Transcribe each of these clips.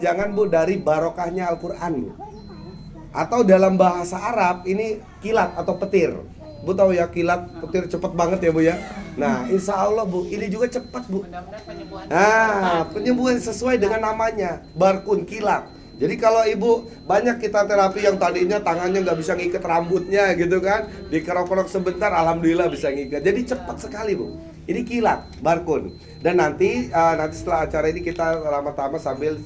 Jangan Bu, dari barokahnya Al-Quran Bu. Atau dalam bahasa Arab ini kilat atau petir. Bu tahu ya kilat, petir cepet banget ya Bu ya. Nah insya Allah Bu, ini juga cepat Bu. Nah penyembuhan sesuai dengan namanya, barkun, kilat. Jadi kalau ibu banyak kita terapi yang tadinya tangannya nggak bisa ngikat rambutnya gitu kan, dikerok-kerok sebentar, alhamdulillah bisa ngikat. Jadi cepat sekali Bu. Ini kilat, barkun. Dan nanti setelah acara ini kita lama-lama sambil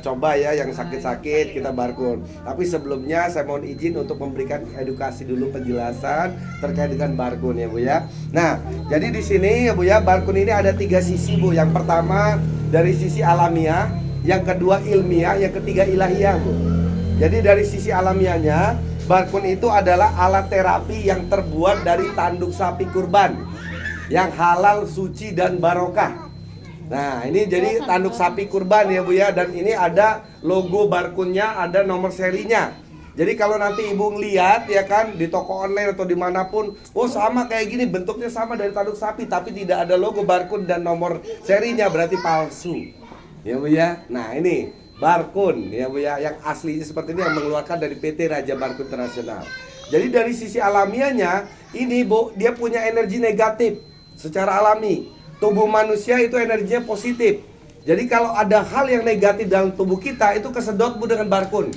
coba ya yang sakit-sakit kita barkun. Tapi sebelumnya saya mohon izin untuk memberikan edukasi dulu, penjelasan terkait dengan barkun ya Bu ya. Nah jadi di sini ya Bu ya, barkun ini ada 3 sisi Bu. Yang pertama dari sisi alamiah, yang kedua ilmiah, yang ketiga ilahiyah Bu. Jadi dari sisi alamiahnya, barkun itu adalah alat terapi yang terbuat dari tanduk sapi kurban yang halal, suci, dan barokah. Nah ini jadi tanduk sapi kurban ya Bu ya. Dan ini ada logo barkunnya, ada nomor serinya. Jadi kalau nanti ibu ngeliat ya kan di toko online atau dimanapun, oh sama kayak gini, bentuknya sama dari tanduk sapi, tapi tidak ada logo barkun dan nomor serinya, berarti palsu ya Bu ya. Nah ini barkun ya Bu ya, yang aslinya seperti ini, yang mengeluarkan dari PT Raja Barkun Internasional. Jadi dari sisi alamiahnya ini Bu, dia punya energi negatif secara alami. Tubuh manusia itu energinya positif. Jadi kalau ada hal yang negatif dalam tubuh kita, itu kesedot Bu dengan barkun.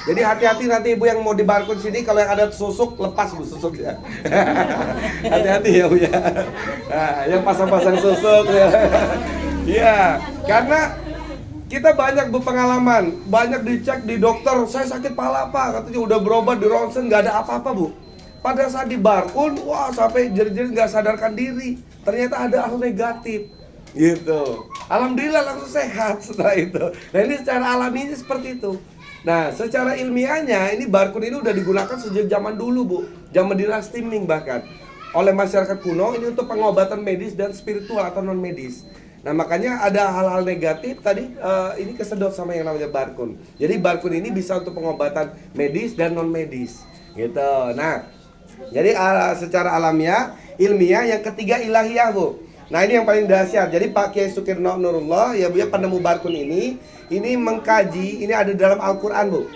Jadi hati-hati nanti ibu yang mau di barkun sini, kalau yang ada susuk, lepas Bu susuknya. Hati-hati ya Bu ya. Nah, yang pasang-pasang susuk ya. Iya, karena kita banyak berpengalaman, banyak dicek di dokter, saya sakit pala Pak, katanya udah berobat di ronsen, nggak ada apa-apa Bu. Pada saat di barkun, wah sampai jerit-jerit nggak sadarkan diri, ternyata ada hal negatif, gitu. Alhamdulillah langsung sehat setelah itu. Nah ini secara alaminya seperti itu. Nah secara ilmiahnya ini barkun ini udah digunakan sejak zaman dulu Bu, zaman dinasti Ming bahkan oleh masyarakat kuno ini untuk pengobatan medis dan spiritual atau non medis. Nah makanya ada hal-hal negatif tadi ini kesedot sama yang namanya barkun. Jadi barkun ini bisa untuk pengobatan medis dan non medis, gitu. Nah jadi secara alamiah, ilmiah, yang ketiga ilahiyah Bu. Nah ini yang paling dahsyat. Jadi Pak Kiai Sukirno Nurullah ya Bu ya, penemu barkun ini mengkaji, ini ada dalam Al-Quran Bu.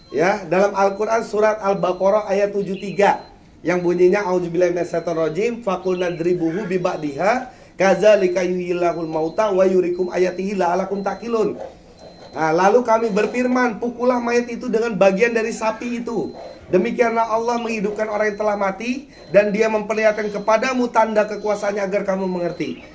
Ya, dalam Al-Quran surat Al-Baqarah ayat 73 yang bunyinya auzubillahi minasyaitonirrajim faqul nadribuhu bi ba'diha kadzalika yuhyilahul mauta wa yurikum ayatihi la'alakum taqilun. Nah, lalu kami berfirman, pukullah mayat itu dengan bagian dari sapi itu. Demikianlah Allah menghidupkan orang yang telah mati dan dia memperlihatkan kepadamu tanda kekuasaannya agar kamu mengerti.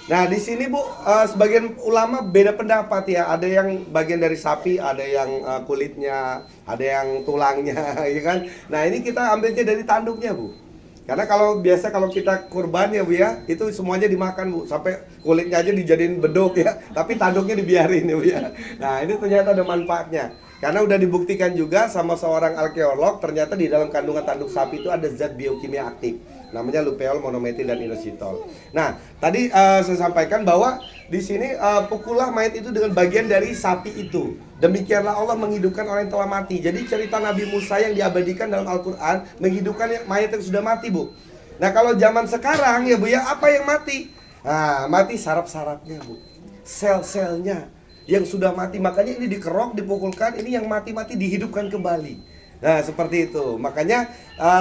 Nah, di sini Bu, sebagian ulama beda pendapat ya. Ada yang bagian dari sapi, ada yang kulitnya, ada yang tulangnya, ya kan? Nah, ini kita ambilnya dari tanduknya Bu. Karena kalau biasa kalau kita kurban ya Bu ya, itu semuanya dimakan Bu, sampai kulitnya aja dijadiin beduk ya, tapi tanduknya dibiarin ya Bu ya. Nah ini ternyata ada manfaatnya. Karena udah dibuktikan juga sama seorang arkeolog, ternyata di dalam kandungan tanduk sapi itu ada zat biokimia aktif, namanya lupeol, monometil, dan inositol. Nah tadi saya sampaikan bahwa di sini pukullah mayat itu dengan bagian dari sapi itu. Demikianlah Allah menghidupkan orang yang telah mati. Jadi cerita Nabi Musa yang diabadikan dalam Al-Quran menghidupkan mayat yang sudah mati Bu. Nah kalau zaman sekarang ya Bu ya, apa yang mati? Nah mati saraf-sarafnya Bu, sel-selnya yang sudah mati. Makanya ini dikerok, dipukulkan, ini yang mati-mati dihidupkan kembali. Nah seperti itu. Makanya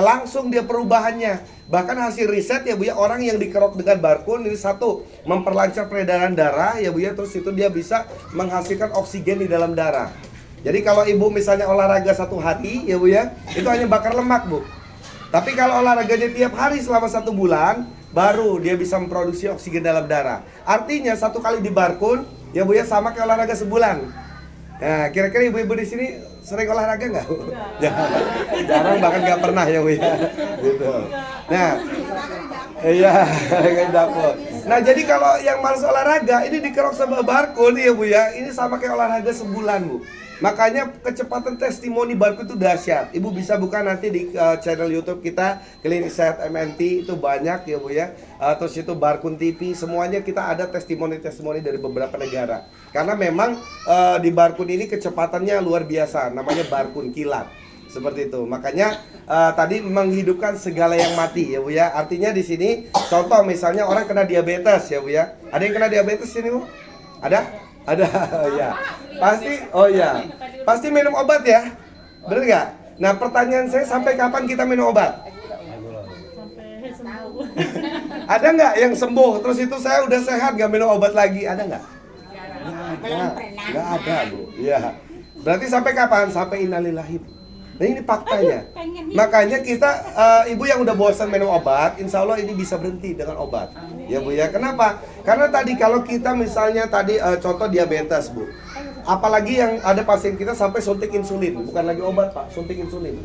langsung dia perubahannya. Bahkan hasil riset ya Bu ya, orang yang dikerok dengan barkun ini satu, memperlancar peredaran darah ya Bu ya. Terus itu dia bisa menghasilkan oksigen di dalam darah. Jadi kalau ibu misalnya olahraga 1 hari ya Bu ya, itu hanya bakar lemak Bu. Tapi kalau olahraganya tiap hari selama 1 bulan, baru dia bisa memproduksi oksigen dalam darah. Artinya 1 kali di barkun ya Bu ya, sama kayak olahraga sebulan. Nah, kira-kira ibu-ibu di sini sering olahraga nggak? Jarang, bahkan nggak pernah ya Bu ya. Gitu. Nah, iya, kayak dapur. Nah, jadi kalau yang malas olahraga ini dikerok sama barkun ya Bu ya, ini sama kayak olahraga sebulan Bu. Makanya kecepatan testimoni barkun itu dahsyat. Ibu bisa buka nanti di channel YouTube kita, Klinik Sehat MNT, itu banyak ya Bu ya. Terus itu Barkun TV, semuanya kita ada testimoni-testimoni dari beberapa negara. Karena memang di barkun ini kecepatannya luar biasa, namanya barkun kilat. Seperti itu. Makanya tadi menghidupkan segala yang mati ya Bu ya. Artinya di sini contoh misalnya orang kena diabetes ya Bu ya. Ada yang kena diabetes sini Bu? Ada? Ada, oh ya. Pasti, oh ya. Pasti minum obat ya? Bener nggak? Nah pertanyaan saya, sampai kapan kita minum obat? Sampai sembuh. Ada nggak yang sembuh, terus itu saya udah sehat nggak minum obat lagi? Ada nggak? Nggak ada Bu. Iya. Berarti sampai kapan? Sampai innalillahi. Nah ini faktanya. Makanya kita ibu yang udah bosan minum obat, insya Allah ini bisa berhenti dengan obat. Ya Bu ya. Kenapa? Karena tadi kalau kita misalnya tadi contoh diabetes Bu. Apalagi yang ada pasien kita sampai suntik insulin, bukan lagi obat Pak, suntik insulin.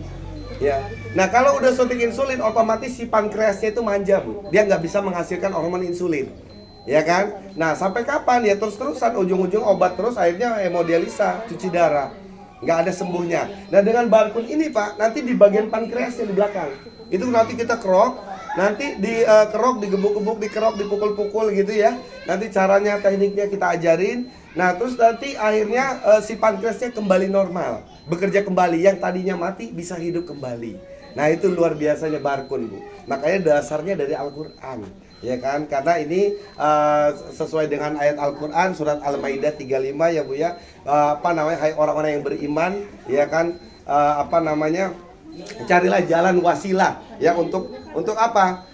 Ya. Nah kalau udah suntik insulin, otomatis si pankreasnya itu manja Bu. Dia nggak bisa menghasilkan hormon insulin. Ya kan? Nah sampai kapan? Ya terus-terusan, ujung-ujung obat terus, akhirnya hemodialisa, cuci darah. Nggak ada sembuhnya. Nah dengan barkun ini Pak, nanti di bagian pankreasnya di belakang, itu nanti kita kerok, nanti dikerok, digebuk-gebuk, dikerok, dipukul-pukul gitu ya. Nanti caranya, tekniknya kita ajarin. Nah terus nanti akhirnya si pankreasnya kembali normal, bekerja kembali. Yang tadinya mati bisa hidup kembali. Nah itu luar biasanya barkun Bu. Makanya dasarnya dari Al-Quran, ya kan? Karena ini sesuai dengan ayat Al-Quran surat Al-Maidah 35 ya Bu ya. Apa namanya, hai orang-orang yang beriman, ya kan? Apa namanya, carilah jalan wasilah ya untuk apa?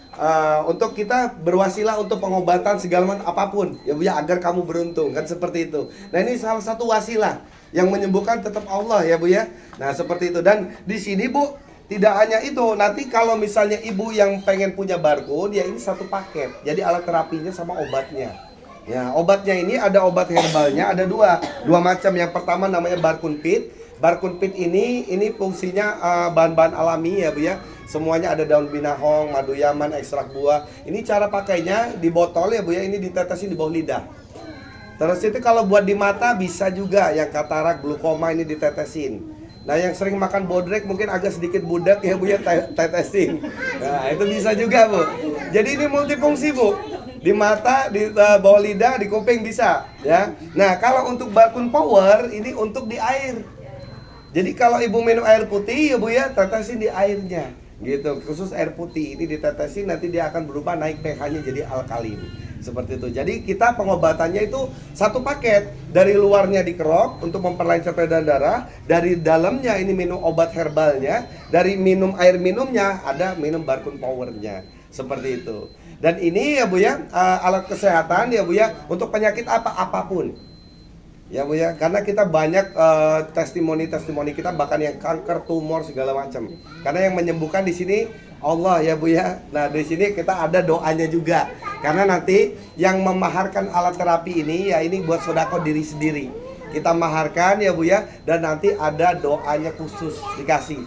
Untuk kita berwasilah untuk pengobatan segala macam apapun ya Bu ya, agar kamu beruntung, kan seperti itu. Nah ini salah satu wasilah yang menyembuhkan tetap Allah ya Bu ya. Nah seperti itu. Dan di sini Bu, tidak hanya itu, nanti kalau misalnya ibu yang pengen punya barkun, ya ini satu paket. Jadi alat terapinya sama obatnya. Ya, obatnya ini ada obat herbalnya, ada dua macam. Yang pertama namanya barkun pit. Barkun pit ini fungsinya bahan-bahan alami ya Bu ya. Semuanya ada daun binahong, madu yaman, ekstrak buah. Ini cara pakainya di botol ya Bu ya, ini ditetesin di bawah lidah. Terus itu kalau buat di mata bisa juga, yang katarak, glaukoma ini ditetesin. Nah yang sering makan bodrek mungkin agak sedikit budak ya Bu ya, tetesin. Nah itu bisa juga Bu. Jadi ini multifungsi Bu. Di mata, di bawah lidah, di kuping bisa ya. Nah kalau untuk barkun power ini untuk di air. Jadi kalau ibu minum air putih ya Bu ya, tetesin di airnya gitu. Khusus air putih ini ditetesin, nanti dia akan berubah, naik pH-nya jadi alkalin. Seperti itu. Jadi kita pengobatannya itu satu paket. Dari luarnya dikerok untuk memperlancar peredaran darah, dari dalamnya ini minum obat herbalnya, dari minum air minumnya ada minum barkun powernya. Seperti itu. Dan ini ya Bu ya, alat kesehatan ya Bu ya, untuk penyakit apapun. Ya Bu ya, karena kita banyak testimoni kita, bahkan yang kanker, tumor segala macam. Karena yang menyembuhkan di sini Allah ya Bu ya. Nah di sini kita ada doanya juga. Karena nanti yang memaharkan alat terapi ini ya ini buat sedekah diri sendiri. Kita maharkan ya Bu ya, dan nanti ada doanya khusus dikasih.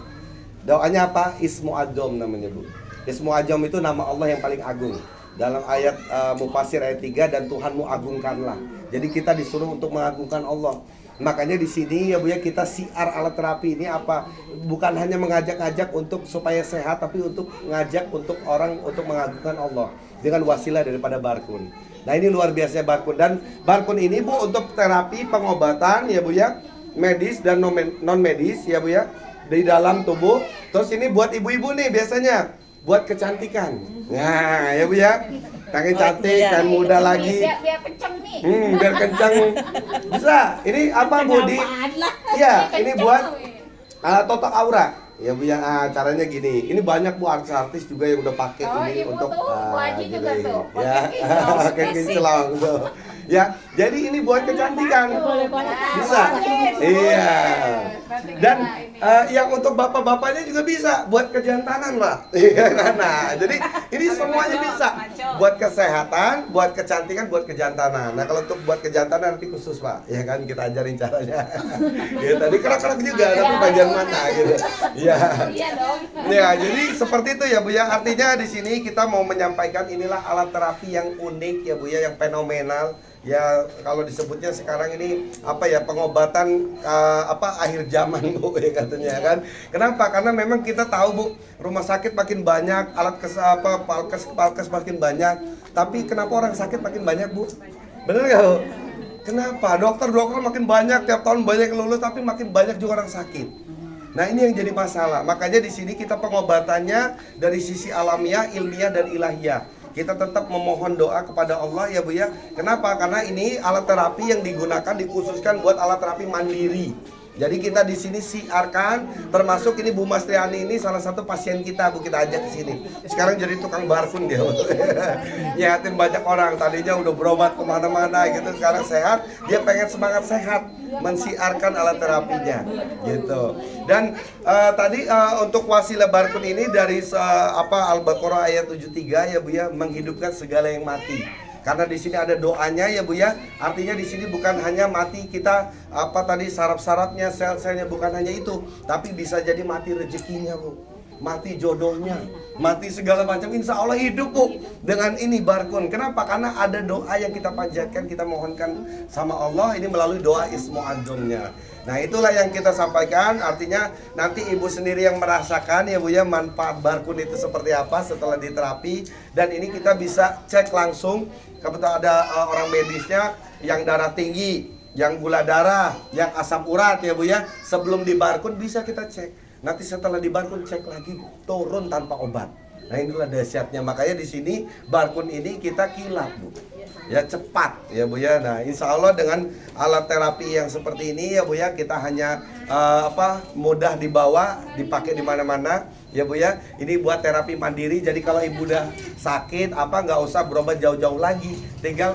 Doanya apa? Ismu Adzam namanya Bu. Ismu Adzam itu nama Allah yang paling agung. Dalam ayat Mufasir ayat 3, dan Tuhanmu agungkanlah. Jadi kita disuruh untuk mengagungkan Allah. Makanya di sini ya Bu ya, kita siar alat terapi ini apa? Bukan hanya mengajak-ajak untuk supaya sehat, tapi untuk ngajak untuk orang untuk mengagungkan Allah dengan wasilah daripada barkun. Nah ini luar biasa barkun. Dan barkun ini Bu untuk terapi pengobatan ya Bu ya, medis dan non medis ya Bu ya, di dalam tubuh. Terus ini buat ibu-ibu nih biasanya buat kecantikan. Nah ya Bu ya, pengen cantik dan muda lagi. Biar kenceng nih. Biar kencang. Bisa. Ini apa Bu? Iya, ini buat total aura. Ya Bu ya, caranya gini. Ini banyak Bu artis-artis juga yang udah pakai ini ibu untuk tuh, wajib juga gini. tuh. Ya, pakai kinclong tuh. Ya, jadi ini buat kecantikan. Bisa. Iya. Dan yang untuk bapak-bapaknya juga bisa buat kejantanan, Pak. Nah, jadi ini semuanya bisa. Buat kesehatan, buat kecantikan, buat kejantanan. Nah, kalau untuk buat kejantanan nanti khusus, Pak. Ya kan kita ajarin caranya. Ya, tadi kerak-kerak juga, tapi bagian mana gitu. Ya. Iya dong. Ya, jadi seperti itu ya Bu ya. Artinya di sini kita mau menyampaikan inilah alat terapi yang unik ya Bu ya, yang fenomenal. Ya kalau disebutnya sekarang ini apa ya, pengobatan akhir zaman Bu ya katanya kan. Kenapa? Karena memang kita tahu Bu, rumah sakit makin banyak, alat palkes makin banyak. Tapi kenapa orang sakit makin banyak Bu? Bener nggak Bu? Kenapa? Dokter makin banyak, tiap tahun banyak yang lulus, tapi makin banyak juga orang sakit. Nah ini yang jadi masalah. Makanya di sini kita pengobatannya dari sisi alamiah, ilmiah dan ilahiyah. kita tetap memohon doa kepada Allah ya Bu ya. Kenapa? Karena ini alat terapi yang digunakan dikhususkan buat alat terapi mandiri. Jadi kita di sini siarkan, termasuk ini Bu Mastriani ini salah satu pasien kita, Bu, kita ajak ke sini. Sekarang jadi tukang barkun dia, Bu. Nyehatin banyak orang, tadinya udah berobat kemana-mana gitu, sekarang sehat, dia pengen semangat sehat, mensiarkan alat terapinya, gitu. Dan tadi untuk wasilah barkun ini dari Al-Baqarah ayat 73 ya Bu ya, menghidupkan segala yang mati. Karena di sini ada doanya ya Bu ya. Artinya di sini bukan hanya mati kita saraf-sarafnya, sel-selnya, bukan hanya itu, tapi bisa jadi mati rezekinya Bu, mati jodohnya, mati segala macam, insya Allah hidup Bu dengan ini barkun. Kenapa? Karena ada doa yang kita panjatkan, kita mohonkan sama Allah ini melalui doa Ismu Adzonnya. Nah itulah yang kita sampaikan. Artinya nanti ibu sendiri yang merasakan ya Bu ya manfaat barkun itu seperti apa setelah diterapi. Dan ini kita bisa cek langsung. Kebetulan ada orang medisnya yang darah tinggi, yang gula darah, yang asam urat ya Bu ya. Sebelum dibarkun bisa kita cek. Nanti setelah dibarkun cek lagi turun tanpa obat. Nah inilah dahsyatnya. Makanya di sini barkun ini kita kilap Bu. Ya cepat ya Bu ya. Nah insya Allah dengan alat terapi yang seperti ini ya Bu ya, kita hanya mudah dibawa, dipakai di mana-mana ya Bu ya. Ini buat terapi mandiri. Jadi kalau ibu udah sakit nggak usah berobat jauh-jauh lagi, tinggal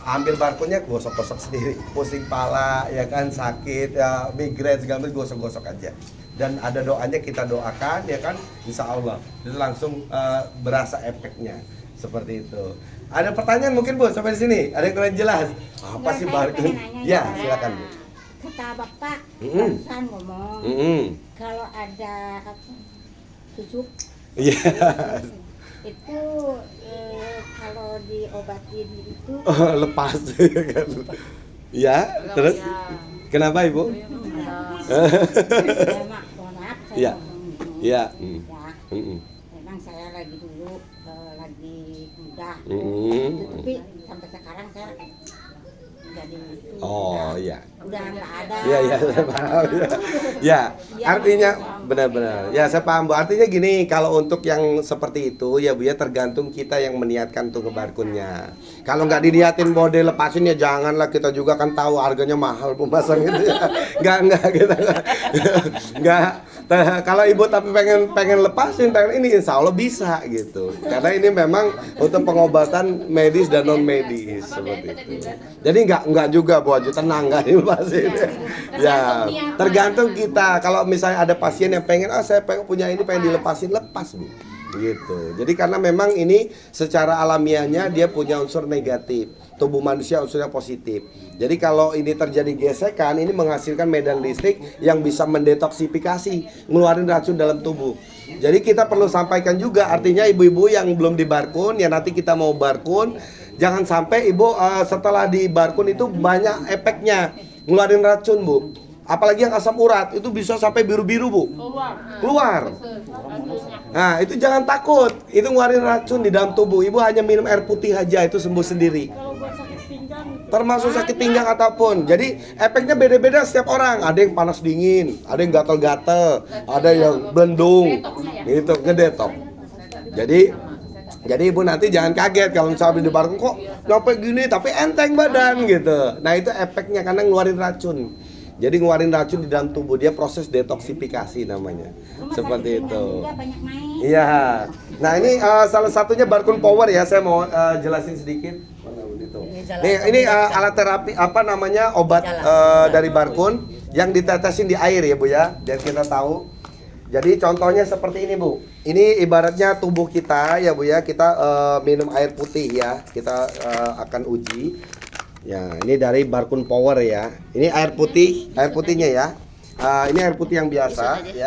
ambil barkunnya, gosok-gosok sendiri. Pusing pala ya kan, sakit ya, migrain segala macam, gosok-gosok aja. Dan ada doanya, kita doakan ya kan, insya Allah itu langsung berasa efeknya seperti itu. Ada pertanyaan mungkin Bu sampai di sini? Ada yang kurang jelas? Apa sih barkun? Ya silakan Bu. Kata Bapak barusan ngomong kalau ada susuk Iya. itu kalau diobatin itu Lepas ya kan. Ya, terus kenapa Ibu? ya mak, mohon maaf saya Iya. ngomong Iya. ya. Memang saya lagi dulu lagi muda, tapi sampai sekarang saya jadi Oh iya. udah nggak ada. Iya, saya paham. Ya, artinya benar-benar. Ya, saya paham Bu. Artinya gini, kalau untuk yang seperti itu ya Bu ya, tergantung kita yang meniatkan tuh ngebarkunnya. Kalau nggak diniatin model lepasin ya janganlah, kita juga kan tahu harganya mahal pemasang itu ya. Nggak kita nggak. Kalau ibu tapi pengen lepasin, pengen ini, insya Allah bisa gitu. Karena ini memang untuk pengobatan medis dan non medis seperti itu. Jadi nggak juga Bu Aju, tenang, nggak dilepasin. Ya, tergantung kita. Kalau misalnya ada pasien yang pengen, saya pengen punya ini, pengen dilepasin, lepas Bu. Gitu. Jadi karena memang ini secara alamiahnya dia punya unsur negatif, tubuh manusia unsurnya positif. Jadi kalau ini terjadi gesekan, ini menghasilkan medan listrik yang bisa mendetoksifikasi, ngeluarin racun dalam tubuh. Jadi kita perlu sampaikan juga, artinya ibu-ibu yang belum dibarkun, ya nanti kita mau barkun, jangan sampai ibu setelah dibarkun itu banyak efeknya, ngeluarin racun Bu. Apalagi yang asam urat itu bisa sampai biru-biru Bu, keluar. Nah itu jangan takut, itu ngeluarin racun di dalam tubuh. Ibu hanya minum air putih aja, itu sembuh sendiri. Kalau buat sakit pinggang, Termasuk sakit pinggang ataupun. Jadi efeknya beda-beda setiap orang. Ada yang panas dingin, ada yang gatel-gatel, ada yang belendung, gitu, ngedetok. Jadi ibu nanti jangan kaget kalau misalnya di barkun kok nyampe gini tapi enteng badan gitu. Nah itu efeknya karena ngeluarin racun. Jadi ngeluarin racun di dalam tubuh, dia proses detoksifikasi namanya. Seperti itu. Juga banyak main. Iya. Nah ini salah satunya barkun power ya. Saya mau jelasin sedikit. Ini alat terapi obat dari barkun yang ditetesin di air ya Bu ya, biar kita tahu. Jadi contohnya seperti ini Bu. Ini ibaratnya tubuh kita ya Bu ya, kita minum air putih ya. Kita akan uji. Ya, ini dari barkun power ya. Ini air putih, air putihnya ya. Ini air putih yang biasa ya.